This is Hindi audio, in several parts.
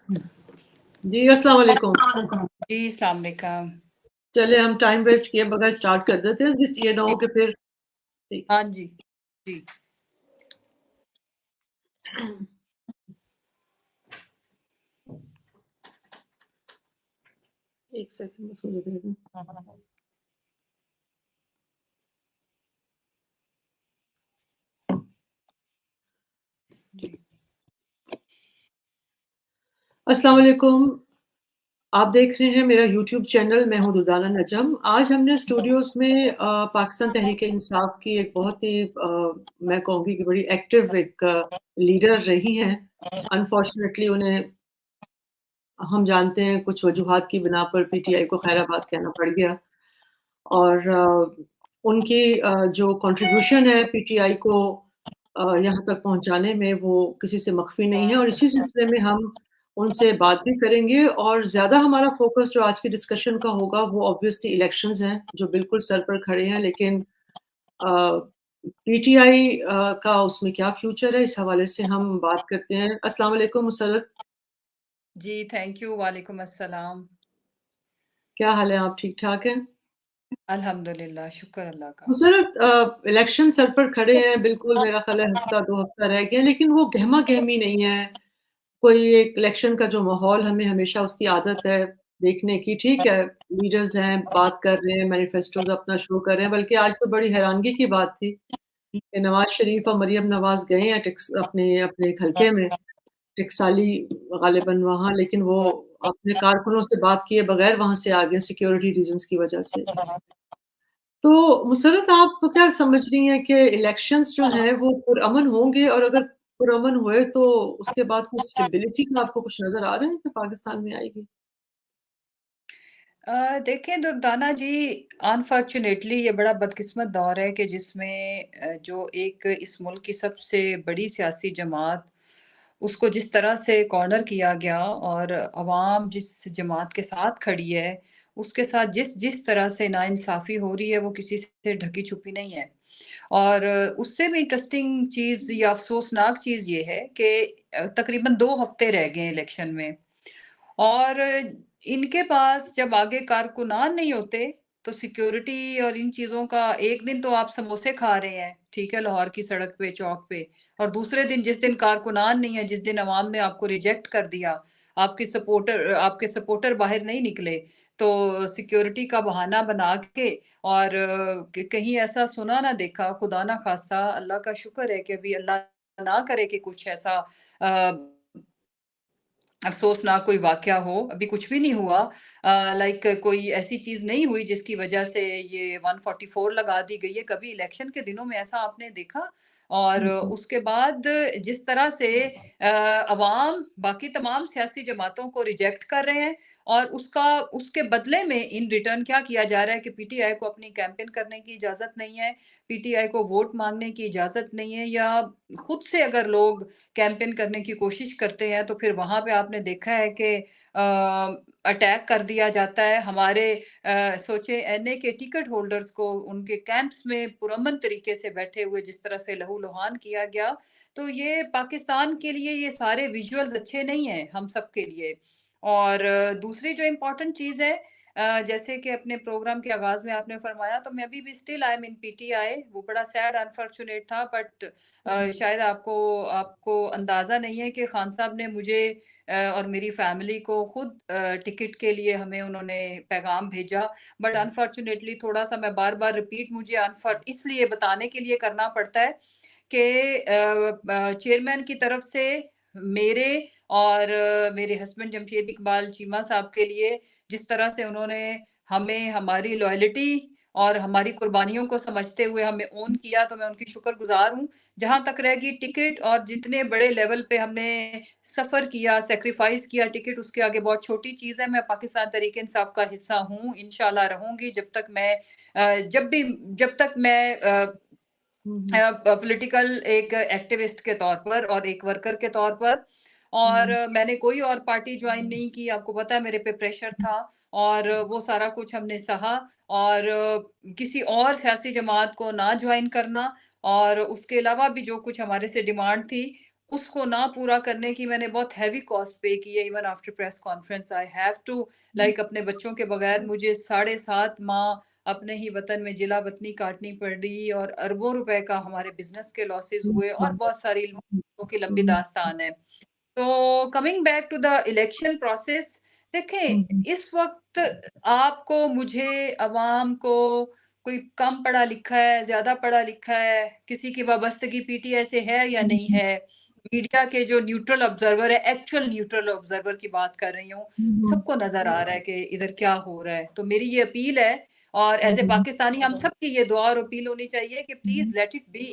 जी, अस्सलाम वालेकुम। जी, अस्सलाम वालेकुम। चलिए हम टाइम वेस्ट किए बगैर स्टार्ट कर देते हैं, जिससे ये ना हो कि फिर ठीक। हाँ जी, जी। एक सेकंड में सुन रही हूँ। जी। अस्सलाम वालेकुम। आप देख रहे हैं मेरा यूट्यूब चैनल, मैं हूँ दुर्दाना नजम। आज हमने स्टूडियोज़ में पाकिस्तान तहरीक-ए-इंसाफ की एक बहुत ही मैं कहूँगी कि बड़ी एक्टिव एक लीडर रही हैं। अनफॉर्चुनेटली उन्हें हम जानते हैं कुछ वजूहात की बिना पर पीटीआई को खैराबाद कहना पड़ गया और उनकी जो कंट्रीब्यूशन है पीटीआई को यहाँ तक पहुँचाने में वो किसी से मख्फ़ी नहीं है और इसी सिलसिले में हम उनसे बात भी करेंगे और ज़्यादा हमारा फ़ोकस जो आज की डिस्कशन का होगा वो ऑब्वियसली इलेक्शंस हैं, जो बिल्कुल सर पर खड़े हैं लेकिन पीटीआई का उसमें क्या फ्यूचर है इस हवाले से हम बात करते हैं। अस्सलाम वालेकुम मुसर्रत। जी, थैंक यू, वालेकुम अस्सलाम। क्या हाल है? आप ठीक-ठाक हैं? अल्हम्दुलिल्लाह, शुक्र अल्लाह का। मुसर्रत इलेक्शन सर पर खड़े हैं, बिल्कुल मेरा ख़्याल है हफ़्ता 2 हफ़्ता रह गया है, लेकिन वो गहमा-गहमी नहीं है। कोई एक इलेक्शन का जो माहौल हमें हमेशा उसकी आदत है देखने की, ठीक है, लीडर्स हैं, बात कर रहे हैं, मैनिफेस्टोज़ अपना शो कर रहे हैं, बल्कि आज तो बड़ी हैरानगी की बात थी कि नवाज़ शरीफ और मरियम नवाज़ गए हैं अपने अपने एक हलके में, टकसाली ग़ालिबन वहाँ, लेकिन वो अपने कारकुनों से बात किए बगैर वहाँ से आ गए सिक्योरिटी रीज़न्स की वजह से। तो मुसर्रत आप क्या समझ रही हैं कि इलेक्शंस जो हैं वो पुरअमन होंगे और अगर पुरअमन हुए तो उसके बाद कोई स्टेबिलिटी का आपको कुछ नज़र आ रहा है कि पाकिस्तान में आएगी? देखिए दुर्दाना जी, अनफॉर्च्युनेटली ये बड़ा बदकिस्मत दौर है कि जिसमें जो एक इस मुल्क की सबसे बड़ी सियासी जमात, उसको जिस तरह से कॉर्नर किया गया और अवाम जिस जमात के साथ खड़ी है, उसके साथ जिस जिस तरह से नाइंसाफ़ी हो रही है, वो किसी से ढकी-छुपी नहीं है। और उससे भी इंटरेस्टिंग चीज़ या अफ़सोसनाक चीज़ ये है कि तकरीबन 2 हफ़्ते रह गए हैं इलेक्शन में। और इनके पास जब आगे कारकुनान नहीं होते, तो सिक्योरिटी और इन चीज़ों का एक दिन तो आप समोसे खा रहे हैं, ठीक है, लाहौर की सड़क पे, चौक पे और दूसरे दिन जिस दिन कारकुनान नहीं है, जिस दिन अवाम ने आपको रिजेक्ट कर दिया, आपके सपोर्टर बाहर नहीं निकले, तो सिक्योरिटी का बहाना बना के और क कहीं ऐसा सुना ना देखा, खुदा ना ख़ास्ता, अल्लाह का शुक्र है कि अभी अल्लाह ना करे कि कुछ ऐसा अ अफ़सोसनाक कोई वाक़या हो, अभी कुछ भी नहीं हुआ। लाइक कोई ऐसी चीज़ नहीं हुई जिसकी वज़ह से ये 144 लगा दी गई है, कभी इलेक्शन के दिनों में ऐसा आपने देखा? और हुँ, हुँ। उसके बाद जिस तरह से अवाम बाकी तमाम सियासी जमातों को रिजेक्ट कर रहे हैं और उसके बदले में इन रिटर्न क्या किया जा रहा है कि पीटीआई को अपनी कैंपेन करने की इजाज़त नहीं है, पीटीआई को वोट माँगने की इजाज़त नहीं है या खुद से अगर लोग कैंपेन करने की कोशिश करते हैं, तो फिर वहाँ पे आपने देखा है कि अटैक कर दिया जाता है। हमारे सोचिए एनए के टिकट होल्डर्स को उनके कैंप्स में पुरअमन तरीके से बैठे हुए जिस तरह से लहू-लुहान किया गया, तो ये पाकिस्तान के लिए ये सारे विजुअल्स अच्छे नहीं हैं, हम सब के लिए। और दूसरी जो इम्पोर्टेंट चीज़ है जैसे कि अपने प्रोग्राम के आगाज़ में आपने फरमाया, तो मैं अभी भी still I am in PTI, वो बड़ा सैड अनफॉर्च्यूनेट था बट हुँ, हुँ। शायद आपको आपको अंदाज़ा नहीं है कि खान साहब ने मुझे और मेरी फैमिली को खुद टिकट के लिए हमें उन्होंने पैगाम भेजा। बट अनफॉर्च्युनेटली थोड़ा-सा मैं बार-बार रिपीट मुझे इसलिए बताने के लिए करना पड़ता है कि चेयरमैन की तरफ से मेरे और मेरे हस्बैंड जमशेद इकबाल चीमा साहब के लिए जिस तरह से उन्होंने हमें हमारी लॉयल्टी और हमारी कुर्बानियों को समझते हुए हमें ओन किया, तो मैं उनकी शुक्रगुज़ार हूँ। जहाँ तक रहेगी टिकट और जितने बड़े लेवल पे हमने सफ़र किया, सैक्रिफ़ाइस किया, टिकट उसके आगे बहुत छोटी चीज़ है। मैं पाकिस्तान तहरीक-ए-इंसाफ का हिस्सा हूँ, इंशाल्लाह रहूँगी जब तक मैं हुँ, हुँ। पॉलिटिकल एक एक्टिविस्ट के तौर पर और एक वर्कर के तौर पर और हुँ, मैंने कोई और पार्टी ज्वाइन नहीं की। आपको पता है मेरे पे प्रेशर था और वो सारा कुछ हमने सहा और किसी और सियासी जमात को ना ज्वाइन करना और उसके अलावा भी जो कुछ हमारे से डिमांड थी, उसको ना पूरा करने की मैंने बहुत हेवी कॉस्ट पे की है। Even after press conference I have to like अपने बच्चों के बगैर मुझे 7.5 माह अपने ही वतन में जिला वतनी काटनी पड़ी और अरबों रुपए का हमारे बिजनेस के लॉसेस हुए और बहुत सारी लोगों की लंबी दास्तान है। तो coming back to the election process, देखें इस वक्त आपको, मुझे, अवाम को, कोई कम पढ़ा लिखा है, ज्यादा पढ़ा लिखा है, किसी की वाबस्तगी पीटीआई से है या नहीं है, मीडिया के जो न्यूट्रल ऑब्जर्वर है, एक्चुअल न्यूट्रल ऑब्जर्वर की बात कर रही हूँ, सबको नजर आ रहा है कि इधर क्या हो रहा है। तो मेरी ये अपील है और एज ए पाकिस्तानी हम सब की ये दुआ और अपील होनी चाहिए कि प्लीज लेट इट बी।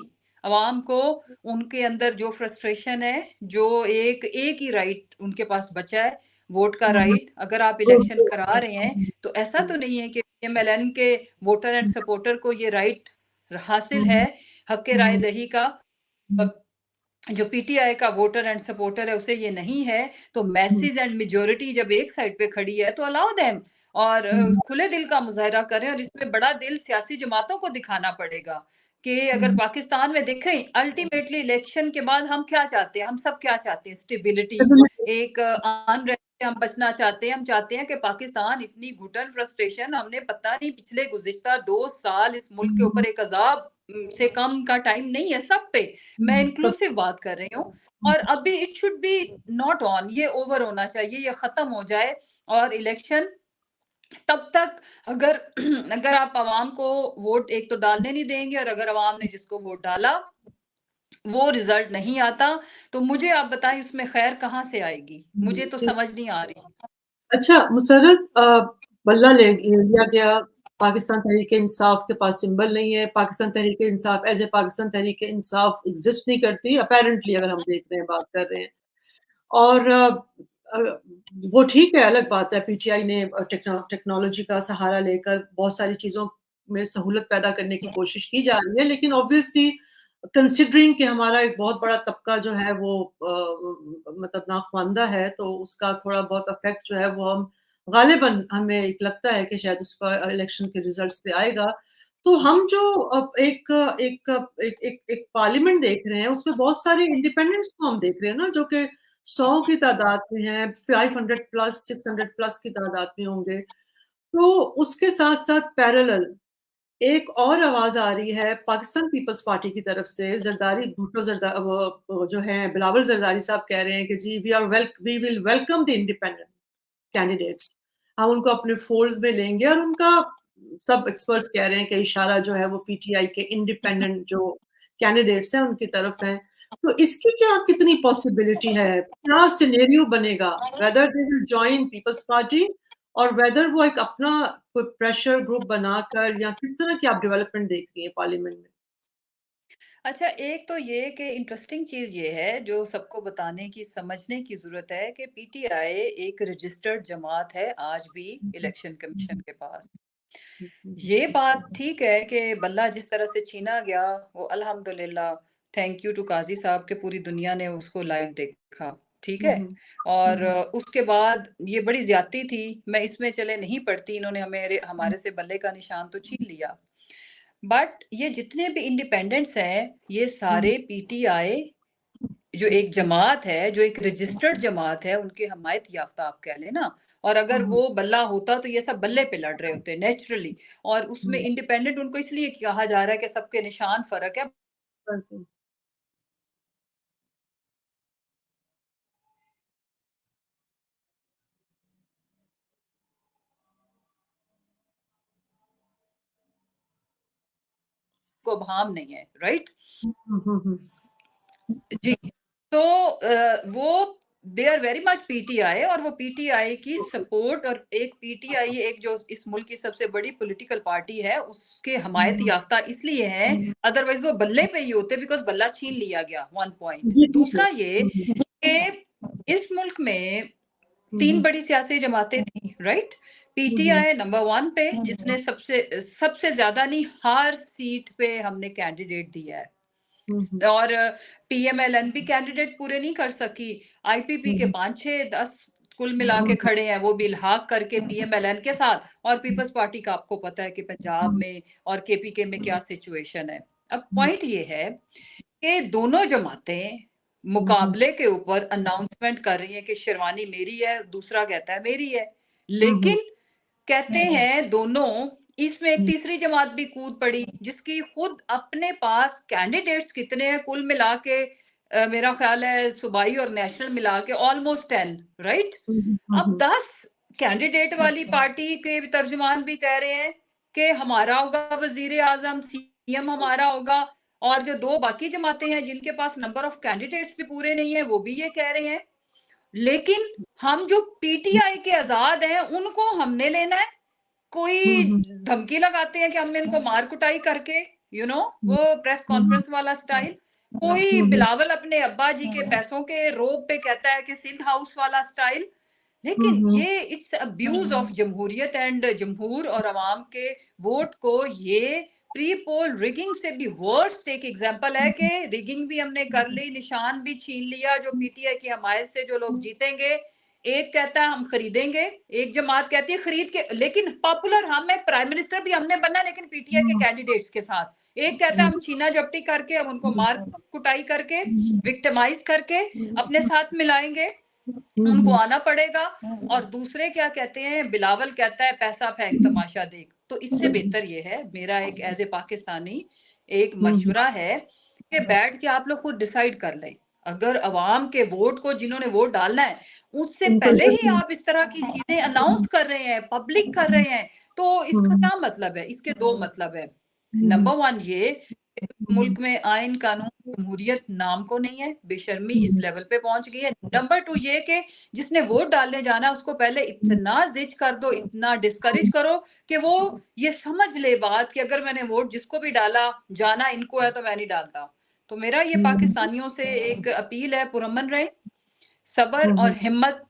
अवाम को उनके अंदर जो फ्रस्ट्रेशन है, जो एक ही राइट उनके पास बचा है, वोट का राइट, अगर आप इलेक्शन करा रहे हैं तो ऐसा तो नहीं है कि पीएमएलएन के वोटर एंड सपोर्टर को ये राइट हासिल है हक के राय दही का, जो पीटीआई का वोटर एंड सपोर्टर है उसे ये नहीं है। तो मैसेज एंड मेजोरिटी जब एक साइड पे खड़ी है तो अलाउ देम और खुले दिल का मुजाहरा करें। और इसमें बड़ा दिल सियासी जमातों को दिखाना पड़ेगा कि अगर पाकिस्तान में देखें अल्टीमेटली इलेक्शन के बाद हम क्या चाहते हैं, हम सब क्या चाहते हैं, स्टेबिलिटी, एक अनरेस्ट से हम बचना चाहते हैं। हम चाहते हैं कि पाकिस्तान, इतनी घुटन फ्रस्ट्रेशन हमने पता नहीं पिछले गुज़िश्ता 2 साल इस मुल्क के ऊपर एक अजाब से कम का टाइम नहीं है सब पे। मैं इंक्लूसिव बात कर रही हूँ और अभी it should be not on, ये ओवर होना चाहिए, ये खत्म हो जाए और इलेक्शन तब तक अगर अगर आप आवाम को वोट एक तो डालने नहीं देंगे और अगर आवाम ने जिसको वोट डाला वो रिजल्ट नहीं आता तो मुझे आप बताएं उसमें खैर कहाँ से आएगी, मुझे तो समझ नहीं आ रही। अच्छा मुसर्रत, बल्ला ले लिया गया, पाकिस्तान तहरीक-ए-इंसाफ के पास सिंबल नहीं है, Pakistan Tehreek-e-Insaf as a Pakistan Tehreek-e-Insaf exist नहीं करती अपैरेंटली, अगर हम देख रहे हैं, बात कर रहे हैं। और अ, वो ठीक है, अलग बात है, पीटीआई ने टेक्नोलॉजी का सहारा लेकर बहुत सारी चीज़ों में सहूलत पैदा करने की कोशिश की जा रही है, लेकिन ऑब्वियसली कंसिडरिंग कि हमारा एक बहुत बड़ा तबका जो है वो मतलब नाख्वानदा है, तो उसका थोड़ा बहुत इफ़ेक्ट जो है वो हम ग़ालिबन हमें एक लगता है कि शायद उसका इलेक्शन के रिज़ल्ट्स पे आएगा। तो हम जो एक एक एक एक एक पार्लियामेंट देख रहे हैं, उसमें बहुत सारे इंडिपेंडेंट्स को हम देख रहे हैं ना, जो कि 100 की तादाद में हैं, 500 प्लस, 600 प्लस की तादाद में होंगे। तो उसके साथ-साथ पैरेलल एक और आवाज़ आ रही है पाकिस्तान पीपल्स पार्टी की तरफ से, ज़रदारी भुट्टो वो जो हैं बिलावल ज़रदारी साहब कह रहे हैं कि जी we will welcome the independent candidates. हम उनको अपने फ़ोल्ड्स में लेंगे और उनका सब एक्सपर्ट्स कह रहे हैं कि इशारा जो है वो पीटीआई के इंडिपेंडेंट जो कैंडिडेट्स हैं उनकी तरफ है। तो इसकी क्या कितनी पॉसिबिलिटी है? क्या सिनेरियो बनेगा? Whether they will join People's Party और वेदर वो एक अपना कोई प्रेशर ग्रुप बनाकर या किस तरह की आप डेवलपमेंट देख रही हैं पार्लियामेंट में? अच्छा, एक तो ये कि इंटरेस्टिंग चीज़ ये है जो सबको बताने की, समझने की ज़रूरत है कि पीटीआई एक रजिस्टर्ड जमात है आज भी हुँ, हुँ। इलेक्शन हुँ, कमीशन हुँ। के पास। हुँ, हुँ, हुँ। ये बात ठीक है कि बल्ला जिस तरह से छीना गया वो अल्हम्दुलिल्लाह, थैंक यू टू काज़ी साहब के पूरी दुनिया ने उसको लाइव देखा, ठीक हुँ, है? हुँ। हुँ, और हुँ। उसके बाद ये बड़ी ज़्यादती थी, मैं इसमें चले नहीं पड़ती, इन्होंने हमारे से बल्ले का निशान तो छीन लिया। बट ये जितने भी इंडिपेंडेंट्स हैं, ये हुँ, सारे पीटीआई जो हुँ। एक जमात है, जो एक रजिस्टर्ड जमात है, उनके हमायत याफ्ता आप कह लें ना। और हुँ, अगर हुँ। वो बल्ला होता तो ये सब बल्ले पे लड़ रहे होते नेचुरली। और उसमें हुँ। इंडिपेंडेंट उनको इसलिए कहा जा रहा है कि सबके निशान फ़र्क है। बिल्कुल। को भाम नहीं है, राइट? हुँ, हुँ, हुँ। जी। तो वो they are very much PTI और वो पीटीआई की सपोर्ट और एक पीटीआई एक जो इस मुल्क की सबसे बड़ी पॉलिटिकल पार्टी है, उसके हमायत हुँ, याफ्ता इसलिए हैं, हुँ। अदरवाइज़ वो बल्ले पे ही होते बिकॉज़ बल्ला छीन लिया गया 1 पॉइंट। जी, ठीक है। दूसरा ये हुँ, हुँ। कि इस मुल्क में हुँ, 3 हुँ। बड़ी सियासी जमातें थी, राइट? हुँ, हुँ। पीटीआई नंबर 1 पे जिसने सबसे सबसे ज़्यादा नहीं, हर सीट पे हमने कैंडिडेट दिया है। हुँ, हुँ। और पीएमएलएन भी कैंडिडेट पूरे नहीं कर सकी। आईपीपी हुँ, के हुँ। 5, 6, 10 कुल हुँ, मिला के हुँ। खड़े हैं, वो भी इल्हाक करके पीएमएलएन के साथ। और पीपल्स पार्टी का आपको पता है कि पंजाब हुँ, में और केपीके में क्या सिचुएशन है। अब हुँ। पॉइंट ये है कि दोनों जमातें मुकाबले के ऊपर अनाउंसमेंट कर रही है कि शेरवानी मेरी है, दूसरा कहता है मेरी है। लेकिन कहते हैं दोनों, इसमें एक तीसरी जमात भी कूद पड़ी जिसकी खुद अपने पास कैंडिडेट्स कितने हैं कुल मिला के, मेरा ख्याल है सूबाई और नेशनल मिला के ऑलमोस्ट 10, राइट? अब 10 कैंडिडेट वाली पार्टी के तर्जुमान भी कह रहे हैं कि हमारा होगा वजीर आजम, सीएम हमारा होगा, और जो 2 बाकी जमातें हैं जिनके पास नंबर ऑफ कैंडिडेट्स भी पूरे नहीं है वो भी ये कह रहे हैं। लेकिन हम जो पीटीआई के आजाद हैं उनको हमने लेना है। कोई धमकी लगाते हैं कि हमने इनको मार कुटाई करके, वो प्रेस कॉन्फ्रेंस वाला स्टाइल। कोई बिलावल अपने अब्बा जी के पैसों के रोब पे कहता है कि सिंध हाउस वाला स्टाइल। लेकिन ये इट्स अब्यूज ऑफ जमहूरियत एंड जमहूर और अवाम के वोट को। ये प्री पोल रिगिंग से भी वर्स्ट एक एग्जांपल है कि रिगिंग भी हमने कर ली, निशान भी छीन लिया। जो पीटीआई की हमायत से जो लोग जीतेंगे, एक कहता है हम खरीदेंगे, एक जमात कहती है खरीद के, लेकिन पॉपुलर हम है, प्राइम मिनिस्टर भी हमने बनना लेकिन पीटीआई के कैंडिडेट्स के साथ। एक कहता है हम छीना झपटी करके, हम उनको मार कुटाई करके, विक्टिमाइज करके अपने साथ मिलाएंगे, उनको आना पड़ेगा। और दूसरे क्या कहते हैं, बिलावल कहता है पैसा फेंक तमाशा देख। तो इससे बेहतर ये है, मेरा एक एज ए पाकिस्तानी एक मशवरा है कि बैठ के आप लोग खुद डिसाइड कर लें। अगर अवाम के वोट को, जिन्होंने वोट डालना है, उससे पहले ही आप इस तरह की चीजें अनाउंस कर रहे हैं, पब्लिक कर रहे हैं, तो इसका क्या मतलब है? इसके 2 मतलब है। नंबर 1 ये, मुल्क में आइन कानून जमहूरियत नाम को नहीं है, बेशर्मी इस लेवल पे पहुंच गई है। नंबर 2 ये कि जिसने वोट डालने जाना है उसको पहले इतना जिज कर दो, इतना डिस्करेज करो कि वो ये समझ ले बात कि अगर मैंने वोट जिसको भी डाला, जाना इनको है तो मैं नहीं डालता। तो मेरा ये पाकिस्तानियों से एक अपील है, पुरअमन रहे, सबर और हिम्मत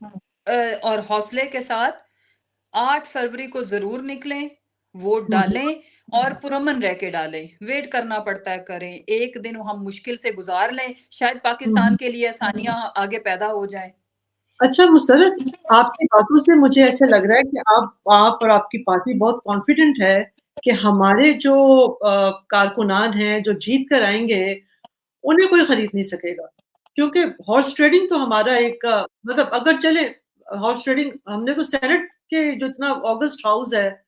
और हौसले के साथ 8 फरवरी को जरूर निकलें, वोट डालें और पुरअमन रह के डालें। वेट करना पड़ता है करें, एक दिन हम मुश्किल से गुजार लें, शायद पाकिस्तान के लिए आसानियां आगे पैदा हो जाएं। अच्छा मुसर्रत, आपकी बातों से मुझे ऐसे लग रहा है कि आप और आपकी पार्टी बहुत कॉन्फिडेंट है कि हमारे जो कारकुनान हैं जो जीत कर आएंगे उन्हें कोई खरीद नहीं सकेगा। क्योंकि हॉर्स ट्रेडिंग तो हमारा एक मतलब अगर चले हॉर्स ट्रेडिंग, हमने तो सेनेट के जो इतना ऑगस्ट हाउस है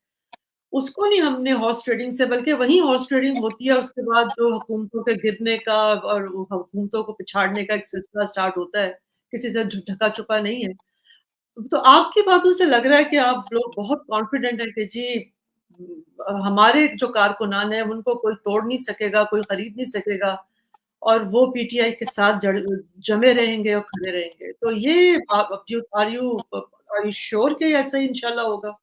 उसको नहीं हमने हॉर्स ट्रेडिंग से, बल्कि वही हॉर्स ट्रेडिंग होती है उसके बाद जो हुकूमतों के गिरने का और हुकूमतों को पिछाड़ने का एक सिलसिला स्टार्ट होता है, किसी से ढका छुपा नहीं है। तो आपकी बातों से लग रहा है कि आप लोग बहुत कॉन्फिडेंट हैं कि जी हमारे जो कारकुनान हैं उनको कोई तोड़ नहीं सकेगा, कोई खरीद नहीं सकेगा और वो पीटीआई के साथ जमे रहेंगे और खड़े रहेंगे। तो ये आर यू श्योर कि ऐसा ही इंशाल्लाह होगा?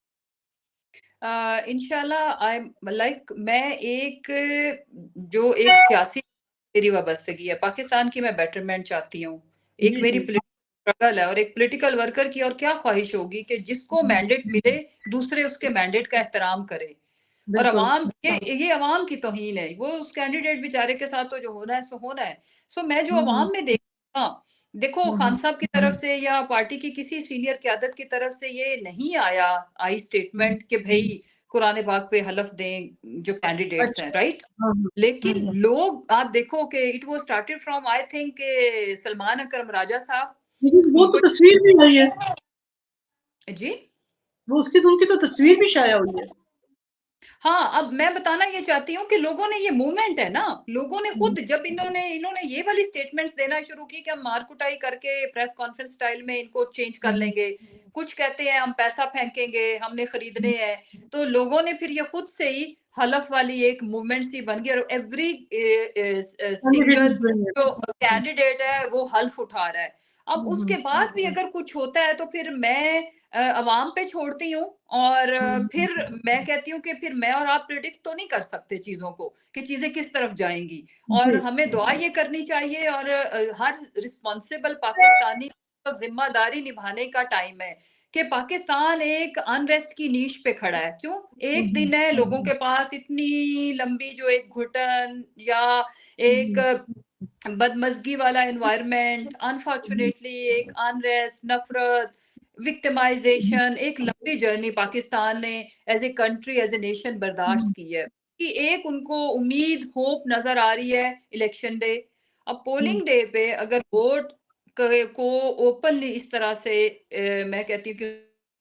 इंशाल्लाह आई लाइक, मैं एक जो एक सियासी मेरी वाबस्तगी है, पाकिस्तान की मैं बेटरमेंट चाहती हूँ। एक जी, मेरी जी। स्ट्रगल है, और एक पॉलिटिकल वर्कर की और क्या ख्वाहिश होगी कि जिसको मैंडेट मिले, दूसरे उसके मैंडेट का एहतराम करे। और बिल्कुल। अवाम, ये अवाम की तौहीन है। वो उस कैंडिडेट बेचारे के साथ तो जो होना है सो होना है। सो मैं जो हुँ, अवाम में देखा, देखो हुँ, खान हुँ, साहब की तरफ से या पार्टी की किसी सीनियर क़यादत की तरफ से ये नहीं आई हुँ। स्टेटमेंट कि भई कुरान पाक पे हलफ दें जो कैंडिडेट्स हैं, अच्छा। राइट? हाँ, हाँ। लेकिन लोग, आप देखो कि it was started from I think Salman Akram Raja साहब, लेकिन वो तो उनको तस्वीर भी आई है। जी? वो उनकी तो तस्वीर भी शाया हुई है। हाँ, अब मैं बताना ये चाहती हूँ कि लोगों ने, ये मूवमेंट है ना, लोगों ने हुँ, खुद जब इन्होंने इन्होंने ये वाली स्टेटमेंट्स देना शुरू की कि हम मार-कुटाई करके प्रेस कॉन्फ्रेंस स्टाइल में इनको चेंज कर हुँ, लेंगे। कुछ कहते हैं हम पैसा फेंकेंगे, हमने खरीदने हुँ। हैं। तो लोगों ने फिर ये खुद से ही हलफ वाली एक मूवमेंट सी बन गई, और every candidate is single doing it. जो कैंडिडेट है वो हल्फ उठा रहा है। अब हुँ, उसके हुँ, बाद भी अगर कुछ होता है तो फिर मैं अवाम पे छोड़ती हूँ, और हुँ, फिर मैं कहती हूँ कि फिर मैं और आप प्रिडिक्ट तो नहीं कर सकते चीज़ों को कि चीज़ें किस तरफ जाएँगी। और जी। हमें दुआ ये करनी चाहिए, और हर रिस्पॉन्सिबल पाकिस्तानी को ज़िम्मेदारी निभाने का टाइम है कि पाकिस्तान एक अनरेस्ट की नीश पे खड़ा है। क्यों? हुँ, एक हुँ, दिन है, लोगों के पास इतनी लंबी जो एक घुटन या एक हुँ, बदमज़गी वाला एनवायरनमेंट, हुँ, अनफॉर्च्यूनेटली एक अनरेस्ट, नफ़रत, विक्टिमाइज़ेशन, एक लंबी जर्नी पाकिस्तान ने as a country, as a nation बर्दाश्त हुँ, की है। कि एक उनको उम्मीद, होप नज़र आ रही है इलेक्शन डे। अब पोलिंग डे पे अगर वोट को ओपनली इस तरह से मैं कहती हूँ कि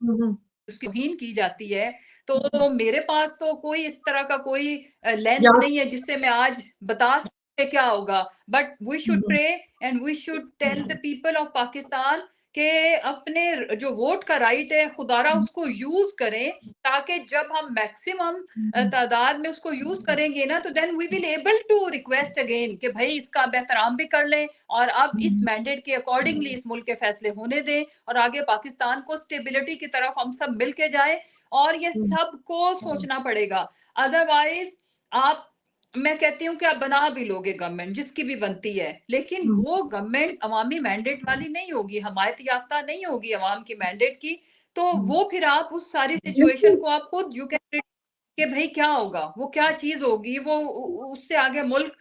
हुँ, हुँ। उसकी तौहीन की जाती है, तो मेरे पास तो कोई इस तरह का कोई लेंस याद नहीं है जिससे मैं आज बता सकूँ कि क्या होगा। But we hmm, should hmm. Pray and we should tell the people of Pakistan के अपने जो वोट का राइट है, खुदारा उसको यूज़ करें, ताकि जब हम मैक्सिमम तादाद में उसको यूज़ करेंगे ना, तो then we will able to request again कि भई इसका आप एहतराम भी कर लें और अब इस मैंडेट के अकॉर्डिंगली इस मुल्क के फैसले होने दें और आगे पाकिस्तान को स्टेबिलिटी की तरफ हम सब मिल के जाएँ और ये हुँ। सबको सोचना पड़ेगा। अदरवाइज़ आप मैं कहती हूँ कि आप बना भी लोगे गवर्नमेंट जिसकी भी बनती है, लेकिन हुँ। वो गवर्नमेंट अवामी मैंडेट वाली नहीं होगी, हमायत याफ्ता नहीं होगी अवाम की मैंडेट की, तो हुँ। वो फिर आप उस सारी सिचुएशन बिल्कुल। को आप खुद यू कैन कि भई क्या होगा? वो क्या चीज़ होगी? वो उ उससे आगे मुल्क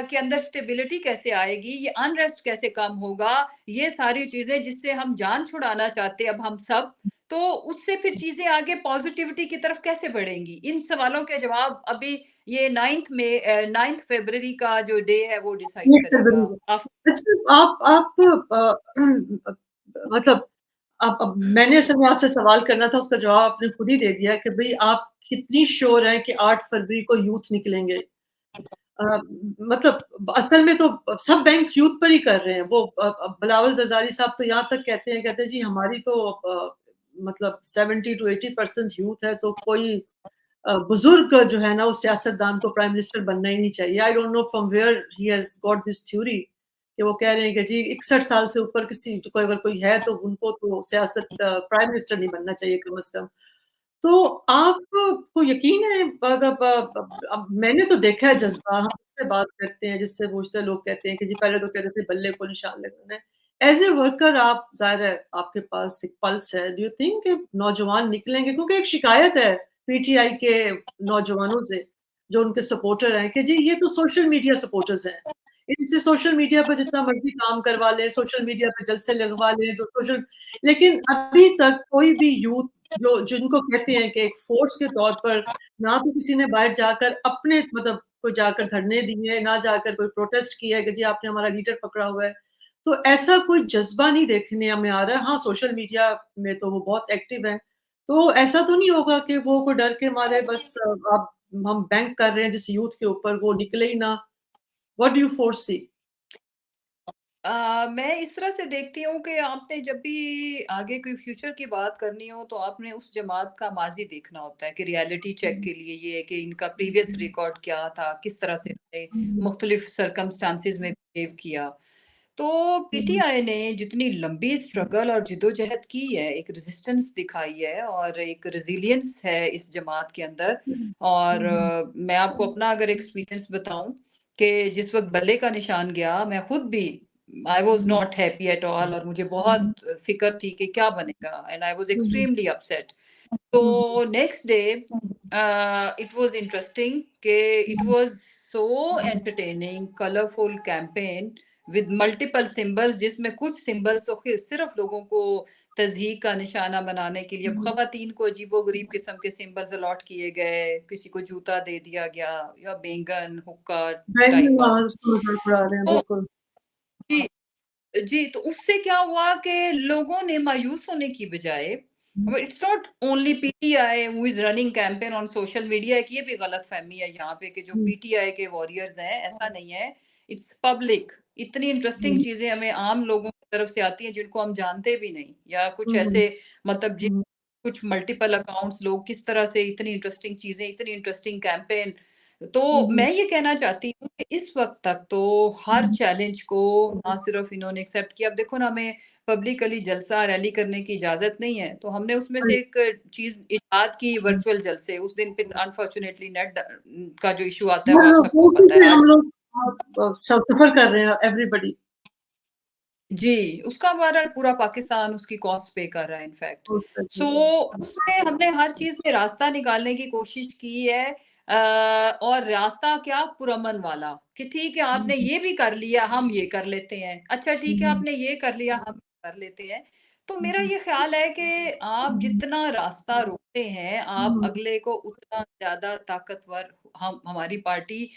के अंदर स्टेबिलिटी कैसे आएगी? ये अनरेस्ट कैसे कम होगा? ये सारी चीज़ें जिससे हम जान छुड़ाना चाहते हैं अब हम सब, तो उससे फिर चीज़ें आगे पॉज़िटिविटी की तरफ कैसे बढ़ेंगी? इन सवालों के जवाब अभी ये 9th फ़रवरी का जो डे है वो डिसाइड ये करेगा। आप अच्छा आप मतलब अब मैंने असल में आपसे सवाल करना था, उसका जवाब आपने खुद ही दे दिया कि भई आप कितनी श्योर हैं कि 8 फरवरी को यूथ निकलेंगे? मतलब असल में तो सब बैंक यूथ पर ही कर रहे हैं। वो बिलावल ज़रदारी साहब तो यहाँ तक कहते हैं जी हमारी तो मतलब 70 टू 80% यूथ है, तो कोई बुज़ुर्ग जो है ना, उस सियासतदान को प्राइम मिनिस्टर बनना ही नहीं चाहिए। I don't know from where he has got this theory कि वो कह रहे हैं कि जी 61 साल से ऊपर किसी कोई अगर कोई है तो उनको तो सियासत प्राइम मिनिस्टर नहीं बनना चाहिए कम से कम। तो आपको यकीन है मतलब अब मैंने तो देखा है जज़्बा, हम जिससे बात करते हैं, जिससे पूछते हैं, लोग कहते हैं कि जी पहले तो कहते थे बल्ले को निशान लगाना है। एज़ ए वर्कर आप ज़ाहिर है आपके पास एक पल्स है, डू यू थिंक कि नौजवान निकलेंगे? क्योंकि एक शिकायत है पीटीआई के नौजवानों से, जो उनके सपोर्टर हैं कि जी ये तो सोशल मीडिया सपोर्टर्स हैं। इनसे सोशल मीडिया पे जितना मर्ज़ी काम करवा लें, सोशल मीडिया पे जलसे लगवा लें, जो सोशल लेकिन अभी तक कोई भी यूथ जो जिनको कहते हैं कि एक फ़ोर्स के तौर पर ना तो किसी ने बाहर जाकर अपने मतलब कोई जाकर धरने दिए, ना जाकर कोई प्रोटेस्ट किया है कि जी आपने हमारा लीडर पकड़ा हुआ है। तो ऐसा कोई जज़्बा नहीं देखने हमें आ रहा है। हाँ, सोशल मीडिया में तो वो बहुत एक्टिव हैं। तो ऐसा तो नहीं होगा कि वो कोई डर के मारे बस अब हम बैंक कर रहे हैं जिस यूथ के ऊपर वो निकले ही ना। What do you foresee? मैं इस तरह से देखती हूँ कि आपने जब भी आगे कोई फ्यूचर की बात करनी हो तो आपने उस जमात का माज़ी देखना होता है कि रियलिटी चेक के लिए ये है कि इनका प्रीवियस रिकॉर्ड क्या था, किस तरह से इन्होंने मुख्तलिफ सर्कमस्टांसेस में बिहेव किया। तो पीटीआई ने जितनी लंबी स्ट्रगल और जिदोजहद की है, एक रेजिस्टेंस दिखाई है और एक रेज़िलियंस है इस जमात के अंदर और मैं आपको अपना अगर एक्सपीरियंस बताऊँ कि जिस वक़्त बल्ले का निशान गया, मैं खुद भी I was not happy at all और मुझे बहुत फ़िक्र थी कि क्या बनेगा and I was extremely upset. तो next day it was interesting कि it was so entertaining, colourful campaign with multiple symbols जिसमें कुछ सिंबल्स तो फिर सिर्फ लोगों को तज़हीक का निशाना बनाने के लिए अब ख़वातीन को अजीबो-गरीब किस्म के सिंबल्स अलॉट किए गए, किसी को जूता दे दिया गया या बैंगन, हुक्का बैंगन टाइप ऑफ। हाँ, उसका मज़ाक उड़ा रहे हैं, तो बिल्कुल। जी, जी, तो उससे क्या हुआ कि लोगों ने मायूस होने की बजाय अब it's not only PTI who is running campaign on social media एक ये भी गलतफ़हमी है यहाँ पे कि जो हुँ, पीटीआई के वॉरियर्स हैं, ऐसा नहीं है। इट्स पब्लिक इतनी इंटरेस्टिंग हुँ, चीज़ें हमें आम लोगों की तरफ से आती हैं जिनको हम जानते भी नहीं या कुछ हुँ, ऐसे मतलब जिन हुँ, कुछ मल्टीपल अकाउंट्स लोग किस तरह से इतनी इंटरेस्टिंग चीज़ें, इतनी इंटरेस्टिंग कैंपेन तो हुँ, मैं ये कहना चाहती हूँ कि इस वक़्त तक तो हर हुँ, चैलेंज को ना सिर्फ़ इन्होंने एक्सेप्ट किया, अब देखो ना हमें पब्लिकली जलसा रैली करने की इजाज़त नहीं है, तो हमने उसमें से एक चीज़ इजाद की वर्चुअल जलसे, उस दिन फिर अनफॉर्च्यूनेटली नेट का जो इश्यू आता है वो आप हाँ, सबको उसी पता है। से आज हम लोग सफ़र कर रहे हैं एवरीबॉडी। जी, उसका बहरहाल पूरा पाकिस्तान उसकी कॉस्ट पे कर रहा है इनफैक्ट। सो उसमें हमने हर चीज़ में रास्ता निकालने की कोशिश की है और रास्ता क्या पुरअमन वाला कि ठीक है आपने ये भी कर लिया, हम ये कर लेते हैं। अच्छा ठीक है आपने ये कर लिया, हम कर लेते हैं। तो मेरा ये ख़्याल है कि आप जितना रास्ता रोकते हैं, आप अगले को उतना ज़्यादा ताकतवर हम हमारी पार्टी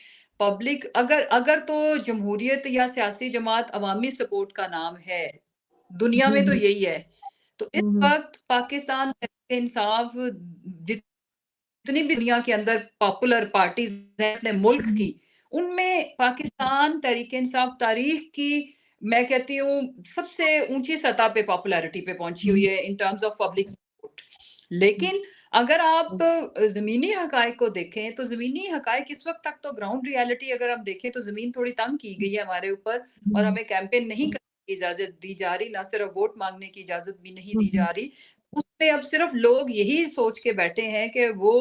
पब्लिक अगर अगर तो जमहूरियत या सियासी जमात अवामी सपोर्ट का नाम है, दुनिया हुँ, में तो हुँ। यही है। तो इस हुँ, हुँ। वक़्त पाकिस्तान तहरीक-ए-इंसाफ जितनी भी दुनिया के अंदर पॉपुलर पार्टीज़ हैं अपने मुल्क हुँ, की, उनमें पाकिस्तान तहरीक-ए-इंसाफ तारीख की मैं कहती हूँ सबसे ऊँची सतह पे पॉपुलैरिटी पे पहुँची हुई हुँ, है in terms of public support. हुँ, लेकिन अगर आप हुँ, ज़मीनी हक़ाइक़ को देखें, तो ज़मीनी हक़ाइक़ इस वक़्त तक तो ग्राउंड रियलिटी अगर हम देखें तो ज़मीन थोड़ी तंग की गई है हमारे ऊपर और हुँ, हमें कैंपेन नहीं करने की इजाज़त दी जा रही, ना सिर्फ़ वोट माँगने की इजाज़त भी नहीं हुँ, दी हुँ। जा रही। उसपे अब सिर्फ़ लोग यही सोच के बैठे हैं कि वो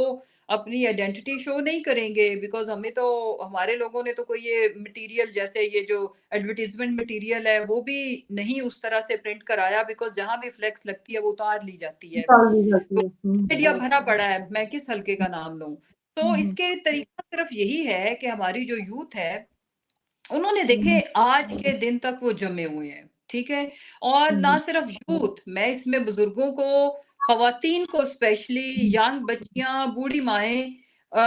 अपनी आइडेंटिटी शो नहीं करेंगे बिकॉज़ हमें तो हमारे लोगों ने तो कोई ये मटीरियल जैसे ये जो एडवर्टाइज़मेंट मटीरियल है, वो भी नहीं उस तरह से प्रिंट कराया बिकॉज़ जहाँ भी फ्लेक्स लगती है, वो उतार ली जाती है। निकाल दी जाती तो है। हुँ, मीडिया राइट। भरा पड़ा है, मैं किस हलके का नाम लूँ? हुँ, तो हुँ, इसके तरीका सिर्फ़ यही है कि हमारी जो यूथ है उन्होंने देखे हुँ, आज के दिन तक वो जमे हुए हैं, ठीक है? और ना हुँ, सिर्फ यूथ, मैं इसमें बुजुर्गों को, ख़वातीन को स्पेशली, हुँ, यंग बच्चियाँ, बूढ़ी माएँ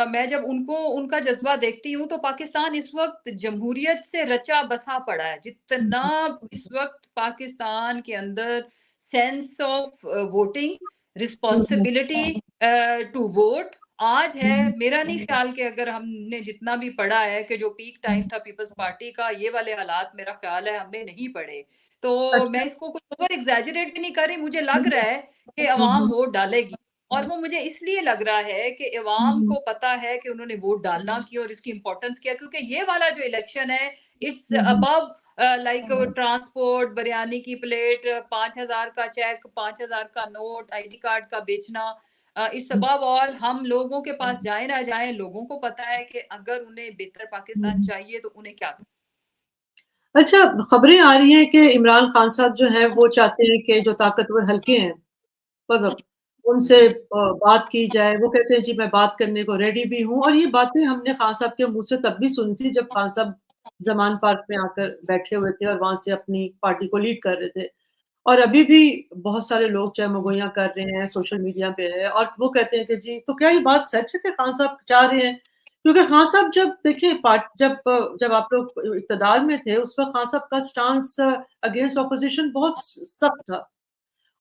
मैं जब उनको उनका जज़्बा देखती हूँ, तो पाकिस्तान इस वक़्त जमहूरियत से रचा-बसा पड़ा है। जितना हुँ, इस वक़्त पाकिस्तान के अंदर sense of voting, hmm, hmm, responsibility to vote आज है हुँ, मेरा नहीं ख्याल कि अगर हमने जितना भी पढ़ा है कि जो पीक टाइम हुँ। था पीपल्स पार्टी का ये वाले हालात मेरा ख्याल है हमने नहीं पढ़े। तो मैं अच्छा। इसको कुछ ओवर एग्ज़ैजरेट भी नहीं कर रही, मुझे हुँ, लग रहा है कि हुँ, अवाम हुँ, वोट डालेगी और वो मुझे इसलिए लग रहा है कि हुँ, अवाम हुँ, को पता है कि उन्होंने वोट डालना क्यों और इसकी इम्पोर्टेंस क्या है क्योंकि ये वाला जो इलेक्शन है it's hmm, hmm, above like transport, biryani की प्लेट, 5,000 का चेक, 5,000 का नोट, आईडी कार्ड का बेचना इट्स हुँ, अबव ऑल हम लोगों के पास जाएँ ना जाएँ, लोगों को पता है कि अगर उन्हें बेहतर पाकिस्तान हुँ। चाहिए तो उन्हें क्या अच्छा, खबरें आ रही हैं कि इमरान खान साहब जो हैं वो चाहते हैं कि जो ताकतवर हलके हैं, मतलब उनसे हुँ, बात की जाए। वो कहते हैं जी मैं बात करने को रेडी भी हूँ और ये बातें हमने खान साहब के मुँह से तब भी सुनी थी जब खान साहब ज़मान पार्क में आकर बैठे हुए थे और वहाँ से अपनी पार्टी को लीड कर रहे थे। और अभी भी बहुत सारे लोग चह-मगोइयाँ कर रहे हैं, सोशल मीडिया पे है और वो कहते हैं कि जी तो क्या ये बात सच है कि खान साहब चाह रहे हैं? क्योंकि खान साहब जब देखिए जब आप लोग इक़्तिदार में थे, उस वक़्त खान साहब का स्टांस अगेंस्ट ऑपोज़िशन बहुत सख्त था।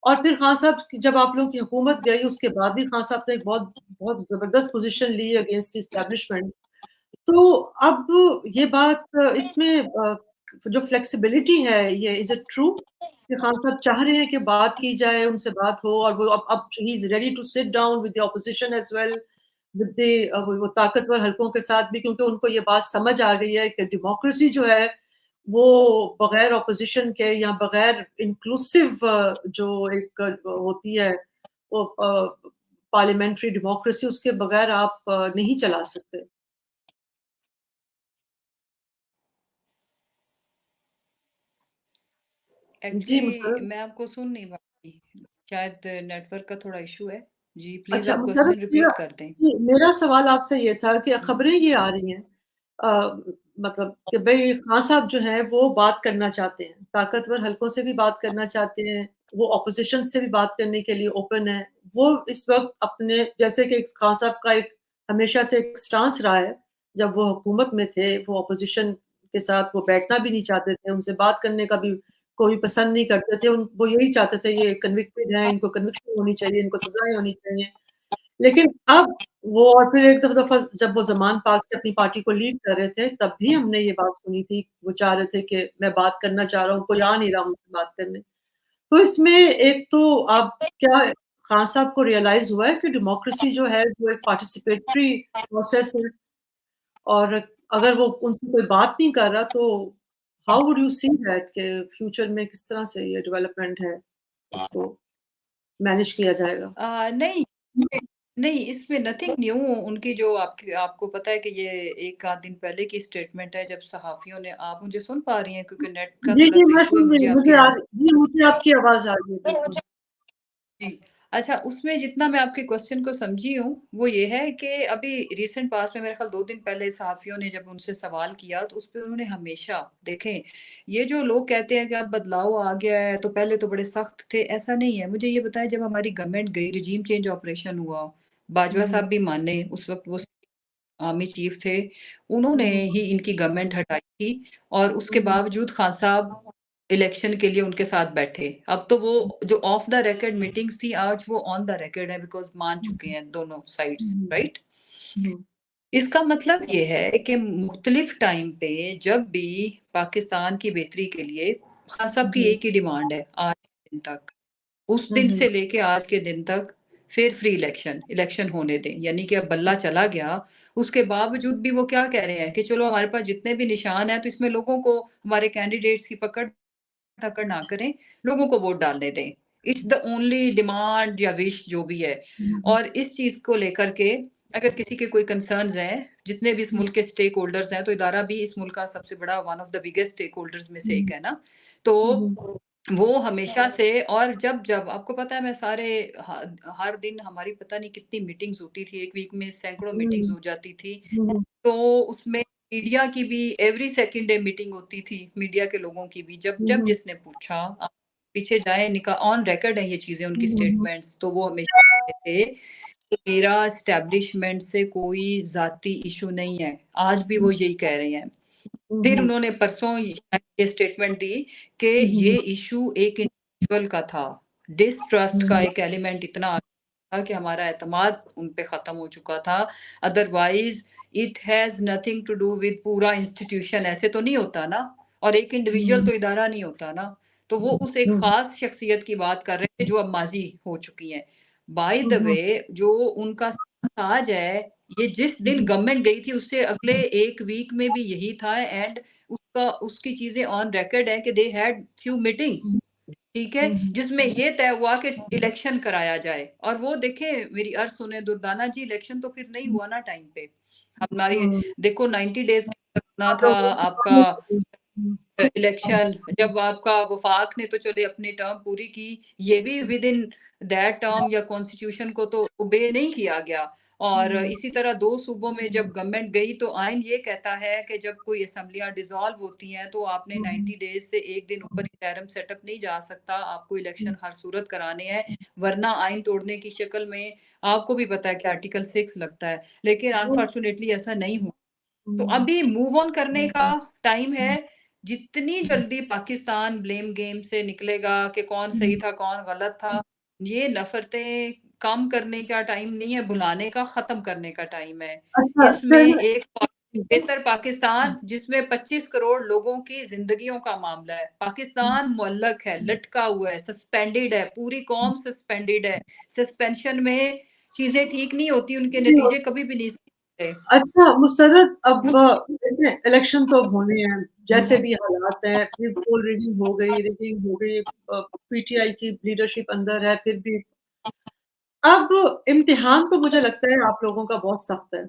और फिर खान साहब की जब आप लोगों की हुकूमत गई, उसके बाद भी खान साहब ने एक बहुत बहुत ज़बरदस्त पोज़ीशन ली अगेंस्ट एस्टेब्लिशमेंट। तो अब ये बात इसमें जो फ्लेक्सिबिलिटी है ये इज़ इट ट्रू कि खान साहब चाह रहे हैं कि बात की जाए, उनसे बात हो और वो अब he is ready to sit down with the opposition as well with the वो ताकतवर हलकों के साथ भी क्योंकि उनको ये बात समझ आ गई है कि डेमोक्रेसी जो है, वो बगैर ऑपोज़िशन के या बगैर इंक्लूसिव जो एक होती है वो पार्लियामेंट्री डेमोक्रेसी उसके बगैर आप नहीं चला सकते। जी, एक्चुअली मुसर्रत मैं आपको सुन नहीं पा रही, शायद नेटवर्क का थोड़ा इश्यू है। जी, प्लीज़ अच्छा आप मुसर्रत क्वेश्चन मेरा रिपीट कर दें। जी, मेरा सवाल आपसे ये था कि हुँ, खबरें ये आ रही हैं मतलब कि भई खान साहब जो हैं वो बात करना चाहते हैं, ताकतवर हलकों से भी बात करना चाहते हैं, वो ऑपोज़िशन से भी बात करने के लिए ओपन हैं। वो इस वक़्त अपने जैसे कि खान साहब का एक हमेशा से एक स्टांस रहा है, जब वो हुकूमत में थे, वो ऑपोज़िशन के साथ वो बैठना भी नहीं चाहते थे, उनसे बात करने का भी कोई पसंद नहीं करते थे, वो यही चाहते थे ये कन्विक्टेड हैं, इनको कन्विक्शन होनी चाहिए, इनको सज़ाएँ होनी चाहिए। लेकिन अब वो और फिर एक दफ़ा जब वो ज़मान पार्क से अपनी पार्टी को लीड कर रहे थे, तब भी हमने ये बात सुनी थी, वो चाह रहे थे कि मैं बात करना चाह रहा हूँ, कोई आ नहीं रहा मुझसे बात करने। तो इसमें एक तो आप क्या खान साहब को रियलाइज़ हुआ है कि डेमोक्रेसी जो है, वो एक पार्टिसिपेटरी प्रोसेस है और अगर वो उनसे कोई बात नहीं कर रहा, तो how would you see that कि फ्यूचर में किस तरह से ये डेवलपमेंट है, इसको मैनेज किया जाएगा? नहीं, नहीं इसमें नथिंग न्यू उनकी जो आपकी आपको पता है कि ये 1 आध दिन पहले की स्टेटमेंट है जब सहाफ़ियों ने आप मुझे सुन पा रही हैं क्योंकि नेट का जी, जी, थोड़ा-सा मैं इश्यू है सुन रही मुझे हूँ, आपकी मुझे आ आवाज़ जी, मुझे आपकी आवाज़ आ रही है, बिल्कुल। जी। अच्छा, उसमें जितना मैं आपके क्वेश्चन को समझी हूँ, वो ये है कि अभी रीसेंट पास्ट में मेरे ख़्याल 2 दिन पहले सहाफ़ियों ने जब उनसे सवाल किया, तो उसपे उन्होंने हमेशा देखें, ये जो लोग कहते हैं कि अब बदलाव आ गया है, तो पहले तो बड़े सख्त थे, ऐसा नहीं है। मुझे ये बताएँ जब हमारी गवर्नमेंट गई, रेजीम चेंज ऑपरेशन हुआ, हुँ, बाजवा हुँ। साहब भी माने, उस वक़्त वो आर्मी चीफ थे, उन्होंने ही इनकी गवर्नमेंट हटाई थी और उसके बावजूद खान साहब इलेक्शन के लिए उनके साथ बैठे। अब तो वो जो ऑफ द रिकॉर्ड मीटिंग्स थी, आज वो ऑन द रिकॉर्ड है बिकॉज़ मान चुके हैं दोनों साइड्स, राइट? इसका मतलब ये है कि मुख्तलिफ टाइम पे जब भी पाकिस्तान की बेहतरी के लिए खान साहब की एक ही डिमांड है आज के दिन तक, उस दिन से लेके आज के दिन तक फिर फ्री इलेक्शन होने दें। यानी कि अब बल्ला चला गया, उसके बावजूद भी वो क्या कह रहे हैं कि चलो हमारे पास जितने भी निशान हैं तो इसमें लोगों को हमारे कैंडिडेट्स की पकड़ ना करें, लोगों को वोट डालने दें। इट्स द ओनली डिमांड या विश जो भी है। और इस चीज को लेकर के अगर किसी के कोई कंसर्न्स हैं, जितने भी इस मुल्क के स्टेक होल्डर्स हैं, तो इदारा भी इस मुल्क का सबसे बड़ा one of the biggest stakeholders में से एक है ना, तो वो हमेशा से और जब आपको पता है मैं हर दिन हमारी पता नहीं कितनी मीटिंग्स होती थी, एक वीक में सैकड़ों मीटिंग्स हो जाती थी, तो उसमें मीडिया की भी एवरी सेकंड डे मीटिंग होती थी, मीडिया के लोगों की भी। जब जिसने पूछा, आप पीछे जाए, निका ऑन रिकॉर्ड है ये चीजें, उनकी स्टेटमेंट्स, तो वो हमेशा कहते थे कि मेरा एस्टेब्लिशमेंट से कोई जाती इशू नहीं है। आज भी वो यही कह रहे हैं। फिर उन्होंने परसों ये स्टेटमेंट दी कि ये इशू एक इंडिविजुअल का था, डिसट्रस्ट का एक एलिमेंट इतना आ गया था कि हमारा एतमाद उन पे खत्म हो चुका था। Otherwise it has nothing to do with पूरा इंस्टीट्यूशन। ऐसे तो नहीं होता ना, और एक इंडिविजुअल तो इदारा नहीं होता ना। तो वो उस एक खास शख्सियत की बात कर रहे थे जो अब माजी हो चुकी है। बाय द वे, जो उनका साज है, ये जिस दिन गवर्नमेंट गई थी उससे अगले एक वीक में भी यही था, एंड उसकी चीजें ऑन रिकॉर्ड है कि दे हैड फ्यू मीटिंग्स, ठीक है, जिसमें ये तय हुआ कि इलेक्शन कराया जाए। और वो देखें, मेरी अर्ज सुने दुर्दाना जी, इलेक्शन तो फिर नहीं हुआ ना टाइम पे। हमारी देखो 90 डेज होना था आपका इलेक्शन, जब आपका वफाक ने तो चले अपनी टर्म पूरी की, ये भी विद इन दैट टर्म या कॉन्स्टिट्यूशन को तो ओबे नहीं किया गया। और इसी तरह 2 सूबों में जब गवर्नमेंट गई तो आइन ये कहता है कि जब कोई असेंबलियां डिसॉल्व होती हैं तो आपने 90 डेज से एक दिन ऊपर इंटरिम सेटअप नहीं जा सकता, आपको इलेक्शन हर सूरत कराने हैं, वरना आइन तोड़ने की शक्ल में, आपको भी पता है कि आर्टिकल 6 लगता है। लेकिन अनफॉर्चुनेटली ऐसा नहीं हुआ। तो अभी मूव ऑन करने का टाइम है। जितनी जल्दी पाकिस्तान ब्लेम गेम से निकलेगा कि कौन सही था कौन गलत था, ये नफरतें कम करने का टाइम नहीं है, भुलाने का, खत्म करने का टाइम है। अच्छा, इसमें एक बेहतर पाकिस्तान जिसमें 25 करोड़ लोगों की जिंदगियों का मामला है। पाकिस्तान मुअल्लक है, लटका हुआ है, सस्पेंडेड है, पूरी कौम सस्पेंडेड है। सस्पेंशन में चीजें ठीक नहीं होती, उनके नतीजे कभी भी नहीं होते। अच्छा मुसर्रत, अब देखें इलेक्शन तो अब होने हैं, जैसे भी हालात हैं, फिर पोल रिगिंग हो गई, पीटीआई की लीडरशिप अंदर है, फिर भी अब इम्तिहान तो मुझे लगता है आप लोगों का बहुत सख्त है।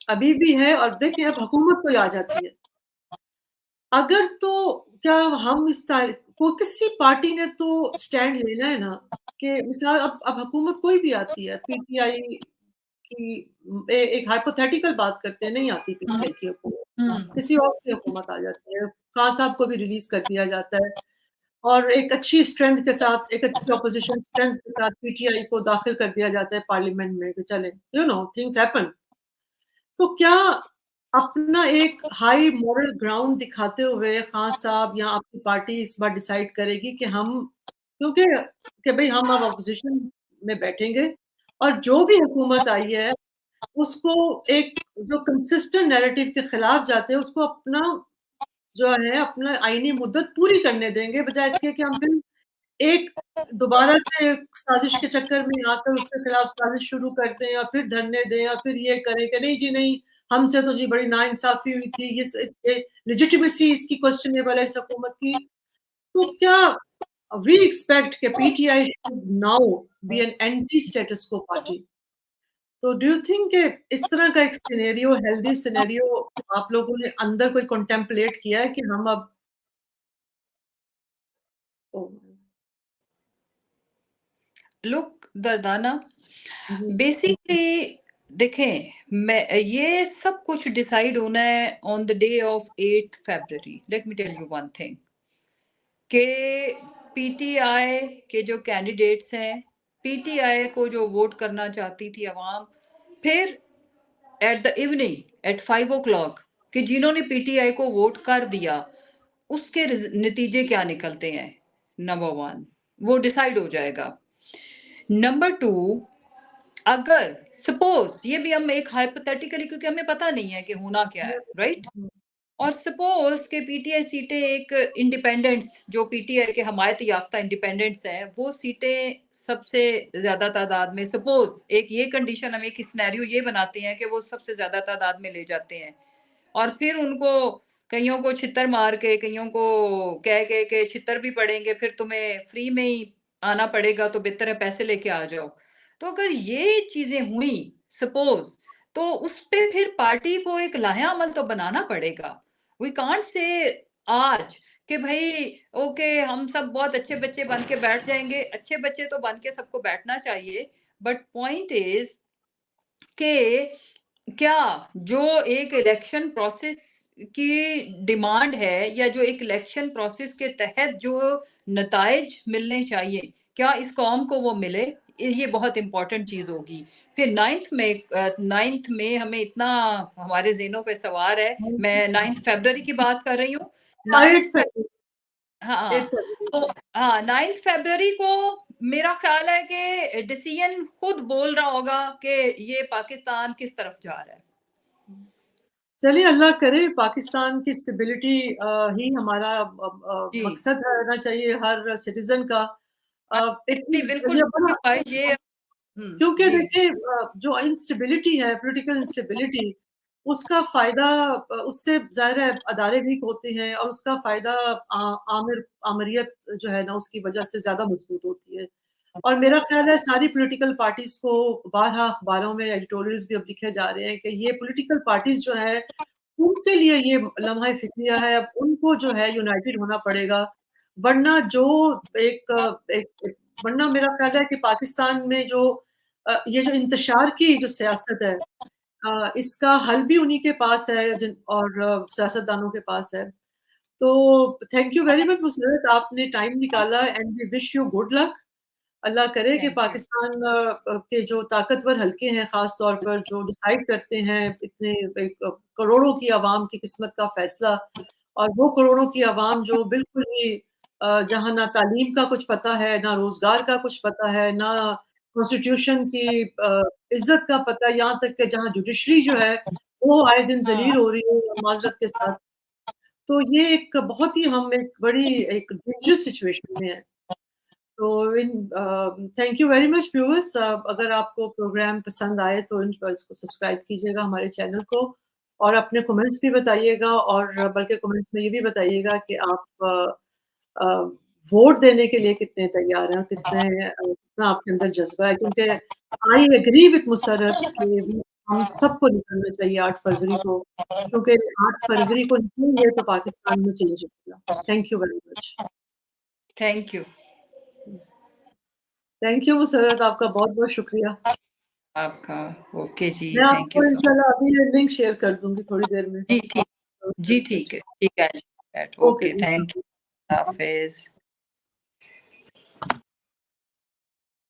अभी भी है और देखिए अब हुकूमत कोई आ जाती है। अगर तो क्या हम इस तारीख को किसी पार्टी ने तो स्टैंड लेना है ना, कि मिसाल अब हुकूमत कोई भी आती है, पीटीआई की एक हाइपोथेटिकल बात करते हैं, नहीं आती पीटीआई की हुकूमत, किसी और की हुकूमत आ जाती है, खान साहब को भी रिलीज़ कर दिया जाता है और एक अच्छी स्ट्रेंथ के साथ, एक अच्छी ऑपोज़िशन स्ट्रेंथ के साथ पीटीआई को दाखिल कर दिया जाता है पार्लियामेंट में कि चलें, थिंग्स हैपन। तो क्या अपना एक हाई मॉरल ग्राउंड दिखाते हुए खान साहब या आपकी पार्टी इस बार डिसाइड करेगी कि हम, क्योंकि कि भई हम अब अपोज़िशन में बैठेंगे और जो भी हुकूमत आई है, उसको एक जो कंसिस्टेंट नैरेटिव के खिलाफ जाते हैं, उसको अपना जो है अपना आईनी मुद्दत पूरी करने देंगे, बजाए इसके कि हम फिर एक दोबारा से साज़िश के चक्कर में आकर उसके खिलाफ साज़िश शुरू कर दें और फिर धरने दें और फिर ये करें कि नहीं जी नहीं, हमसे तो जी बड़ी नाइंसाफ़ी हुई थी, इस लेजिटिमेसी इसकी क्वेश्चनेबल है इस हुकूमत की। तो क्या वी एक्सपेक्ट कि PTI should now be an anti status quo party. तो डू यू थिंक कि इस तरह का एक सिनेरियो, हेल्दी सिनेरियो आप लोगों ने अंदर कोई कॉन्टेम्पलेट किया है कि हम अब ओ लुक दर्दाना, जी, बेसिकली देखें, मैं ये सब कुछ डिसाइड होना है on the day of 8 February. Let me tell you one thing कि पीटीआई के जो कैंडिडेट्स हैं, पीटीआई को जो वोट करना चाहती थी अवाम, फिर at the evening eight 5 o'clock कि जिन्होंने पीटीआई को वोट कर दिया उसके नतीजे क्या निकलते हैं, नंबर 1 वो डिसाइड हो जाएगा। नंबर 2, अगर सपोज ये भी हम एक हाइपोथेटिकली, क्योंकि हमें पता नहीं है कि होना क्या है, राइट, और सपोज के पीटीआई सीटें एक इंडिपेंडेंट्स, जो पीटीआई के हमायत याफ्ता इंडिपेंडेंट्स हैं, वो सीटें सबसे ज्यादा तादाद में, सपोज एक ये कंडीशन, हम एक सिनेरियो ये बनाते हैं कि वो सबसे ज्यादा तादाद में ले जाते हैं, और फिर उनको कईयों को छितर मार के, कईयों को कह के छितर भी पड़ेंगे, फिर तुम्हें फ्री में ही आना पड़ेगा, तो बेहतर है पैसे लेके आ जाओ। तो अगर ये चीजें हुई सपोज, तो उस पे फिर पार्टी को एक लाया अमल तो बनाना पड़ेगा। वी कांट से आज कि भाई ओके हम सब बहुत अच्छे बच्चे बन के बैठ जाएंगे। अच्छे बच्चे तो बन के सबको बैठना चाहिए, बट पॉइंट इज के क्या जो एक इलेक्शन प्रोसेस की डिमांड है, या जो एक इलेक्शन प्रोसेस के तहत जो नताइज मिलने चाहिए, क्या इस कौम को वो मिले, ये बहुत इंपॉर्टेंट चीज होगी। फिर 9th में हमें इतना हमारे ज़हनों पे सवार है, मैं 9 फरवरी की बात कर रही हूँ। 9 हाँ, तो हाँ 9 फरवरी को मेरा ख्याल है कि डिसीजन खुद बोल रहा होगा कि ये पाकिस्तान किस तरफ जा रहा है। चलिए अल्लाह करे पाकिस्तान की स्टेबिलिटी ही हमारा जी मकसद रहना चाहिए हर सिटीजन का। इतनी बिल्कुल ख्वाहिश ये क्योंकि जी देखिए जो इंस्टेबिलिटी है, पॉलिटिकल इंस्टेबिलिटी, उसका फ़ायदा उससे ज़ाहिर है अदारे वीक होते हैं और उसका फ़ायदा आमरियत जो है ना उसकी वज़ह से ज़्यादा मज़बूत होती है। और मेरा ख़्याल है सारी पॉलिटिकल पार्टीज़ को बारहा अखबारों में एडिटोरियल्स भी अब लिखे जा रहे हैं कि ये पॉलिटिकल पार्टीज़ जो हैं, उनके लिए ये लम्हा फ़िक्रिया है, अब उनको जो है यूनाइटेड होना पड़ेगा। वरना जो एक एक वरना मेरा ख़्याल है कि पाकिस्तान में जो ये जो इंतशार की जो सियासत है इसका हल भी उन्हीं के पास है और सियासतदानों के पास है। तो thank you very much Musarrat, आपने टाइम निकाला and we wish you good luck. Allah करे कि थैंक यू पाकिस्तान के जो ताकतवर हलके हैं ख़ास तौर पर जो डिसाइड करते हैं इतने एक करोड़ों की आवाम की किस्मत का फ़ैसला, और वो करोड़ों की आवाम जो बिल्कुल ही जहाँ ना तालीम का कुछ पता है, ना रोज़गार का कुछ पता है, ना कॉन्स्टिट्यूशन की इज़्ज़त का पता है, यहाँ तक कि जहाँ जुडिशरी जो है, वो आए दिन हाँ ज़लील हो रही है माज़रत के साथ। तो ये एक बहुत ही हम एक बड़ी एक डेंजरस सिचुएशन में हैं। तो thank you very much viewers, अगर आपको प्रोग्राम पसंद आए तो इसको सब्सक्राइब कीजिएगा हमारे चैनल को, और अपने कमेंट्स भी बताइएगा, और बल्कि कमेंट्स में ये भी बताइएगा कि आप अ, वोट देने के लिए कितने तैयार हैं और कितना आपके अंदर जज़्बा है, क्योंकि आई एग्री विथ मुसर्रत कि हम सबको निकलना चाहिए 8 फरवरी को, क्योंकि 8 फरवरी को निकलेंगे तो पाकिस्तान में चेंज होगा। Thank you very much. Thank you thank you Musarrat, आपका बहुत-बहुत शुक्रिया। आपका। ओके जी, मैं थैंक यू आपको सो इंशाल्लाह अभी ये लिंक शेयर कर दूँगी थोड़ी देर में। जी ठीक जी ठीक है, ठीक है। ओके ओके जी। Thank you, Hafiz.